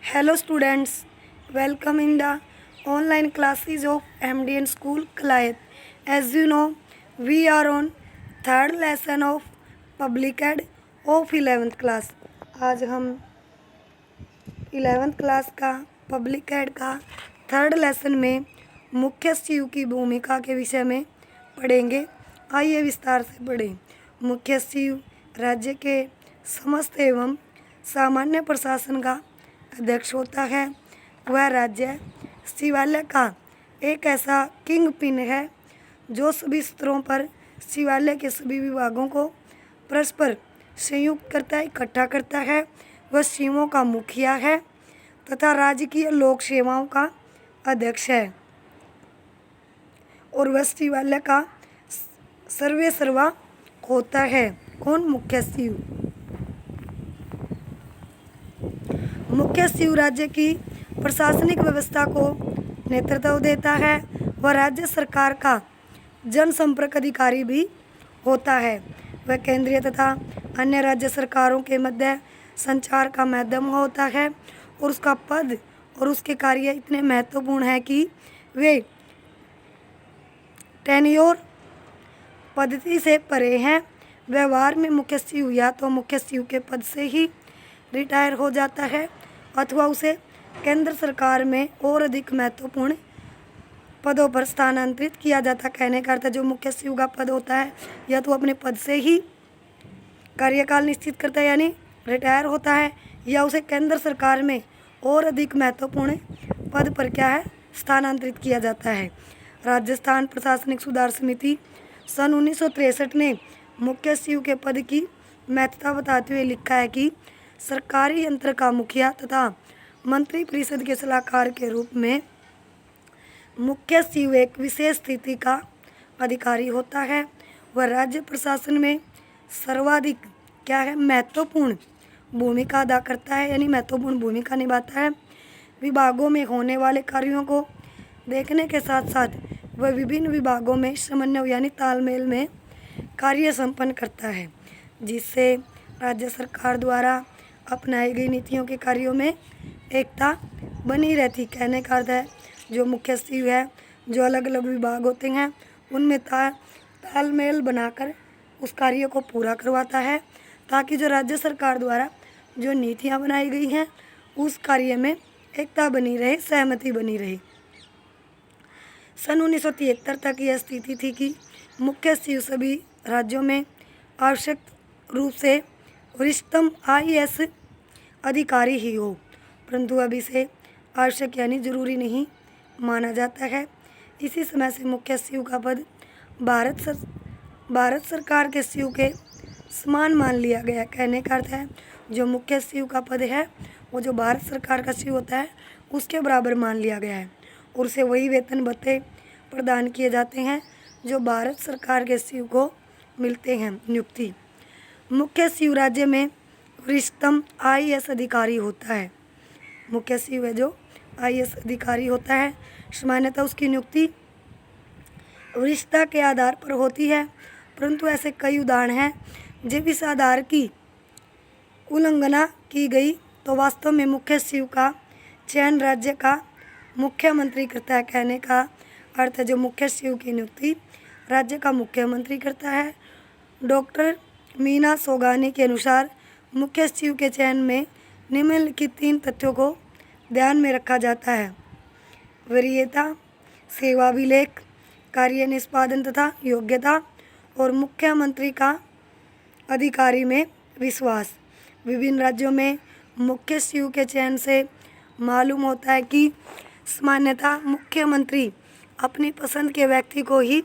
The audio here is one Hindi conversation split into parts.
Hello students, welcome in the online classes of MDN School Kalayat. As you know, we are on third lesson of Public Ed of 11th class. आज हम 11th क्लास का पब्लिक एड का थर्ड लेसन में मुख्य सचिव की भूमिका के विषय में पढ़ेंगे। आइए विस्तार से पढ़ें। मुख्य सचिव राज्य के समस्त एवं सामान्य प्रशासन का अध्यक्ष होता है। वह राज्य सचिवालय का एक ऐसा किंग पिन है जो सभी स्तरों पर सचिवालय के सभी विभागों को परस्पर संयुक्त करता है, इकट्ठा करता है। वह सचिवों का मुखिया है तथा राज्य की लोक सेवाओं का अध्यक्ष है और वह सचिवालय का सर्वे सर्वा होता है। कौन? मुख्य सचिव। मुख्य सचिव राज्य की प्रशासनिक व्यवस्था को नेतृत्व देता है। वह राज्य सरकार का जनसंपर्क अधिकारी भी होता है। वह केंद्रीय तथा अन्य राज्य सरकारों के मध्य संचार का माध्यम होता है और उसका पद और उसके कार्य इतने महत्वपूर्ण हैं कि वे टेन्योर पद्धति से परे हैं। व्यवहार में मुख्य सचिव या तो मुख्य सचिव के पद से ही रिटायर हो जाता है अथवा उसे केंद्र सरकार में और अधिक महत्वपूर्ण पदों पर स्थानांतरित किया जाता। कहने का अर्थ है जो मुख्य सचिव का पद होता है या तो अपने पद से ही कार्यकाल निश्चित करता है यानी रिटायर होता है या उसे केंद्र सरकार में और अधिक महत्वपूर्ण पद पर क्या है स्थानांतरित किया जाता है। राजस्थान प्रशासनिक सुधार समिति सन 1963 ने मुख्य सचिव के पद की महत्ता बताते हुए लिखा है कि सरकारी यंत्र का मुखिया तथा मंत्री परिषद के सलाहकार के रूप में मुख्य सचिव एक विशेष स्थिति का अधिकारी होता है। वह राज्य प्रशासन में सर्वाधिक क्या है महत्वपूर्ण भूमिका अदा करता है यानी महत्वपूर्ण भूमिका निभाता है। विभागों में होने वाले कार्यों को देखने के साथ साथ वह विभिन्न विभागों में समन्वय यानी तालमेल में कार्य संपन्न करता है जिससे राज्य सरकार द्वारा अपनाई गई नीतियों के कार्यों में एकता बनी रहती। कहने का अर्थ है जो मुख्य सचिव है जो अलग अलग विभाग होते हैं उनमें तालमेल बनाकर उस कार्य को पूरा करवाता है ताकि जो राज्य सरकार द्वारा जो नीतियां बनाई गई हैं उस कार्य में एकता बनी रहे, सहमति बनी रहे। सन 1973 तक यह स्थिति थी कि मुख्य सचिव सभी राज्यों में आवश्यक रूप से वरिष्ठतम आईएएस अधिकारी ही हो, परंतु अब इसे आवश्यक यानी जरूरी नहीं माना जाता है। इसी समय से मुख्य सचिव का पद भारत सरकार के सचिव के समान मान लिया गया। कहने का अर्थ है जो मुख्य सचिव का पद है वो जो भारत सरकार का सचिव होता है उसके बराबर मान लिया गया है और उसे वही वेतन भत्ते प्रदान किए जाते हैं जो भारत सरकार के सचिव को मिलते हैं नियुक्ति। मुख्य सचिव राज्य में वरिष्ठतम आईएएस अधिकारी होता है। मुख्य सचिव है जो आईएएस अधिकारी होता है। सामान्यतः उसकी नियुक्ति वरिष्ठता के आधार पर होती है, परंतु ऐसे कई उदाहरण हैं जब इस आधार की उल्लंघना की गई तो वास्तव में मुख्य सचिव का चयन राज्य का मुख्यमंत्री करता है। कहने का अर्थ है जो मुख्य सचिव की नियुक्ति राज्य का मुख्यमंत्री करता है। डॉक्टर मीना सोगानी के अनुसार मुख्य सचिव के चयन में निम्नलिखित 3 तथ्यों को ध्यान में रखा जाता है: वरीयता, सेवाभिलेख, कार्य निष्पादन तथा योग्यता और मुख्यमंत्री का अधिकारी में विश्वास। विभिन्न राज्यों में मुख्य सचिव के चयन से मालूम होता है कि सामान्यतः मुख्यमंत्री अपनी पसंद के व्यक्ति को ही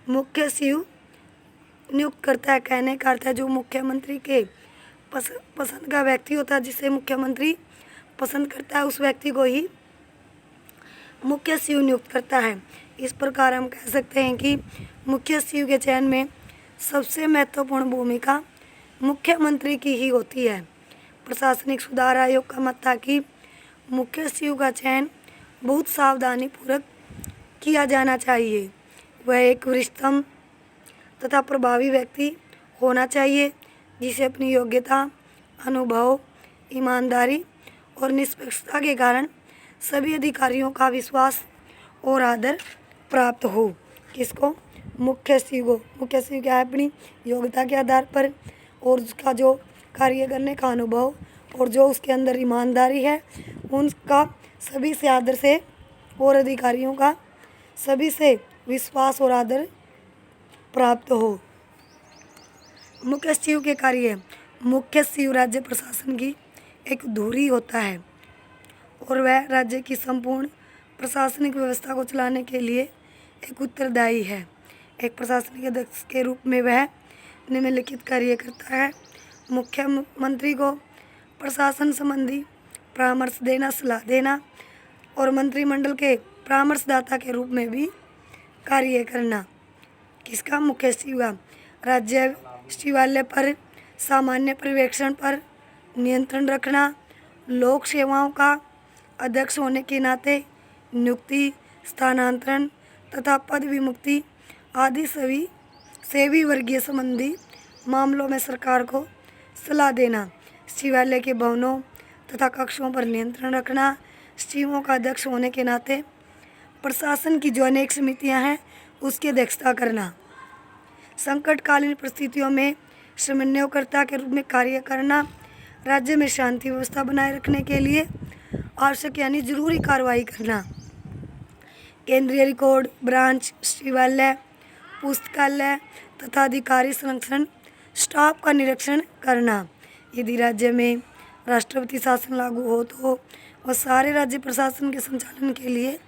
मुख्य सचिव नियुक्त करता है। कहने का अर्थ है जो मुख्यमंत्री के पसंद का व्यक्ति होता है जिसे मुख्यमंत्री पसंद करता है उस व्यक्ति को ही मुख्य सचिव नियुक्त करता है। इस प्रकार हम कह सकते हैं कि मुख्य सचिव के चयन में सबसे महत्वपूर्ण भूमिका मुख्यमंत्री की ही होती है। प्रशासनिक सुधार आयोग का मत था कि मुख्य सचिव का चयन बहुत सावधानी पूर्वक किया जाना चाहिए। वह एक वरिष्ठतम तथा प्रभावी व्यक्ति होना चाहिए जिसे अपनी योग्यता, अनुभव, ईमानदारी और निष्पक्षता के कारण सभी अधिकारियों का विश्वास और आदर प्राप्त हो। किसको? मुख्य सचिव को। मुख्य सचिव क्या है? अपनी योग्यता के आधार पर और उसका जो कार्य करने का अनुभव और जो उसके अंदर ईमानदारी है, उनका सभी से आदर से और अधिकारियों का सभी से विश्वास और आदर प्राप्त हो। मुख्य सचिव के कार्य। मुख्य सचिव राज्य प्रशासन की एक धुरी होता है और वह राज्य की संपूर्ण प्रशासनिक व्यवस्था को चलाने के लिए एक उत्तरदायी है। एक प्रशासनिक अध्यक्ष के रूप में वह निम्नलिखित कार्य करता है। मुख्यमंत्री को प्रशासन संबंधी परामर्श देना, सलाह देना और मंत्रिमंडल के परामर्शदाता के रूप में भी कार्य करना। किसका? मुख्य सचिव का। राज्य सचिवालय पर सामान्य पर्यवेक्षण पर नियंत्रण रखना, लोक सेवाओं का अध्यक्ष होने के नाते नियुक्ति, स्थानांतरण तथा पद विमुक्ति आदि सभी सेवी वर्गीय संबंधी मामलों में सरकार को सलाह देना, सचिवालय के भवनों तथा कक्षों पर नियंत्रण रखना, सचिवों का अध्यक्ष होने के नाते प्रशासन की जो अनेक समितियां हैं उसकी अध्यक्षता करना, संकटकालीन परिस्थितियों में समन्वयकर्ता के रूप में कार्य करना, राज्य में शांति व्यवस्था बनाए रखने के लिए आवश्यक यानी जरूरी कार्रवाई करना, केंद्रीय रिकॉर्ड ब्रांच, सचिवालय, पुस्तकालय तथा अधिकारी संरक्षण स्टाफ का निरीक्षण करना। यदि राज्य में राष्ट्रपति शासन लागू हो तो वह सारे राज्य प्रशासन के संचालन के लिए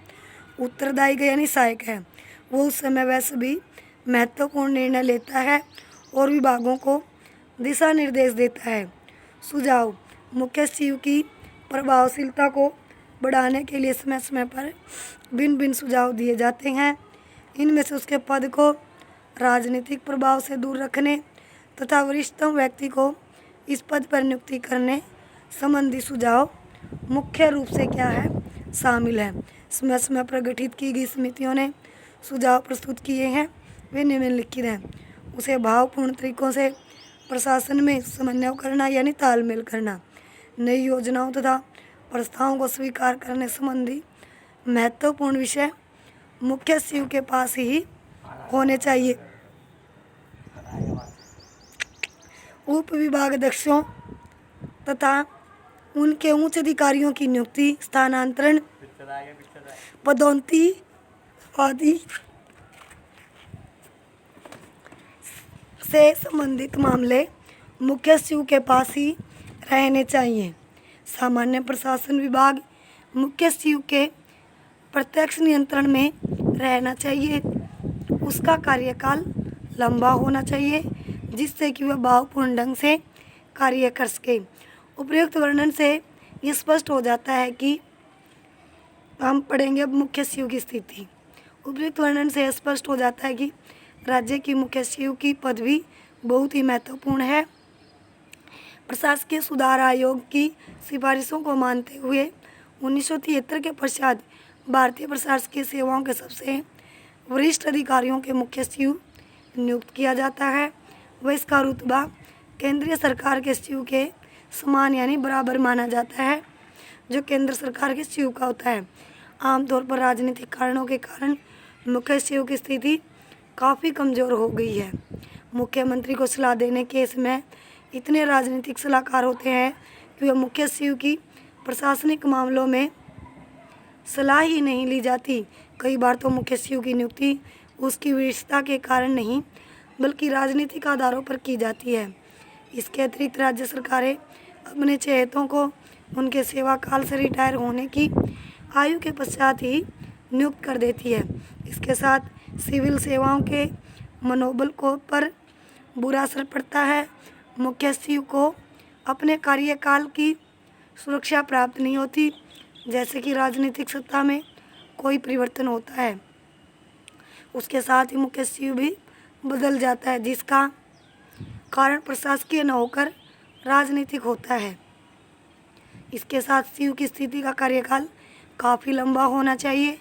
उत्तरदायी यानी सहायक है। वो उस समय वह सभी महत्वपूर्ण निर्णय लेता है और विभागों को दिशा निर्देश देता है। सुझाव। मुख्य सचिव की प्रभावशीलता को बढ़ाने के लिए समय समय पर भिन्न भिन्न सुझाव दिए जाते हैं। इनमें से उसके पद को राजनीतिक प्रभाव से दूर रखने तथा वरिष्ठतम व्यक्ति को इस पद पर नियुक्ति करने संबंधी सुझाव मुख्य रूप से क्या है? शामिल है। समय समय पर गठित की गई समितियों ने सुझाव प्रस्तुत किए हैं, वे निम्नलिखित हैं। उसे भावपूर्ण तरीकों से प्रशासन में समन्वय करना यानी तालमेल करना, नई योजनाओं तथा प्रस्तावों को स्वीकार करने संबंधी महत्वपूर्ण विषय मुख्य सचिव के पास ही होने चाहिए। उप विभागाध्यक्षों तथा उनके उच्च अधिकारियों की नियुक्ति, स्थानांतरण, पदोन्नति आदि से संबंधित मामले मुख्य सचिव के पास ही रहने चाहिए। सामान्य प्रशासन विभाग मुख्य सचिव के प्रत्यक्ष नियंत्रण में रहना चाहिए। उसका कार्यकाल लंबा होना चाहिए जिससे कि वह भावपूर्ण ढंग से कार्य कर सके। उपयुक्त वर्णन से ये स्पष्ट हो जाता है कि हम पढ़ेंगे अब मुख्य सचिव की स्थिति। उपयुक्त वर्णन से स्पष्ट हो जाता है कि राज्य की मुख्य सचिव की पदवी बहुत ही महत्वपूर्ण है। प्रशासकीय सुधार आयोग की सिफारिशों को मानते हुए 1973 के पश्चात भारतीय प्रशासकीय सेवाओं के सबसे वरिष्ठ अधिकारियों के मुख्य सचिव नियुक्त किया जाता है। वह इसका रुतबा केंद्रीय सरकार के सचिव के समान यानी बराबर माना जाता है जो केंद्र सरकार के सचिव का होता है। आमतौर पर राजनीतिक कारणों के कारण मुख्य सचिव की स्थिति काफ़ी कमज़ोर हो गई है। मुख्यमंत्री को सलाह देने के समय इतने राजनीतिक सलाहकार होते हैं कि वह मुख्य सचिव की प्रशासनिक मामलों में सलाह ही नहीं ली जाती। कई बार तो मुख्य सचिव की नियुक्ति उसकी विशेषता के कारण नहीं बल्कि राजनीतिक आधारों पर की जाती है। इसके अतिरिक्त राज्य सरकारें अपने चहेतों को उनके सेवा काल से रिटायर होने की आयु के पश्चात ही नियुक्त कर देती है। इसके साथ सिविल सेवाओं के मनोबल को पर बुरा असर पड़ता है। मुख्य सचिव को अपने कार्यकाल की सुरक्षा प्राप्त नहीं होती। जैसे कि राजनीतिक सत्ता में कोई परिवर्तन होता है उसके साथ ही मुख्य सचिव भी बदल जाता है जिसका कारण प्रशासकीय न होकर राजनीतिक होता है। इसके साथ सचिव की स्थिति का कार्यकाल काफ़ी लंबा होना चाहिए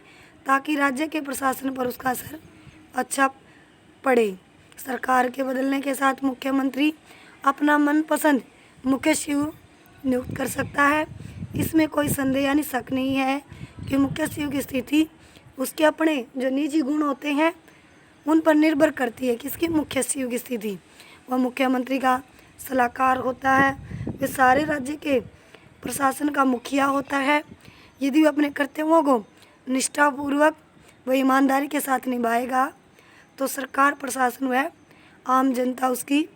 ताकि राज्य के प्रशासन पर उसका असर अच्छा पड़े। सरकार के बदलने के साथ मुख्यमंत्री अपना मनपसंद मुख्य सचिव नियुक्त कर सकता है। इसमें कोई संदेह यानी शक नहीं है कि मुख्य सचिव की स्थिति उसके अपने जो निजी गुण होते हैं उन पर निर्भर करती है। किसकी? मुख्य सचिव की स्थिति। वह मुख्यमंत्री का सलाहकार होता है, वे सारे राज्य के प्रशासन का मुखिया होता है। यदि वह अपने कर्तव्यों को निष्ठापूर्वक व ईमानदारी के साथ निभाएगा तो सरकार, प्रशासन व आम जनता उसकी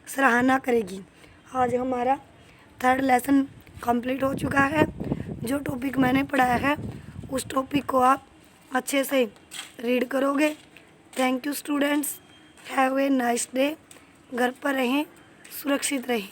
सराहना करेगी। आज हमारा 3rd लेसन कंप्लीट हो चुका है। जो टॉपिक मैंने पढ़ाया है उस टॉपिक को आप अच्छे से रीड करोगे। Thank you students, have a nice day. घर पर रहें, सुरक्षित रहें।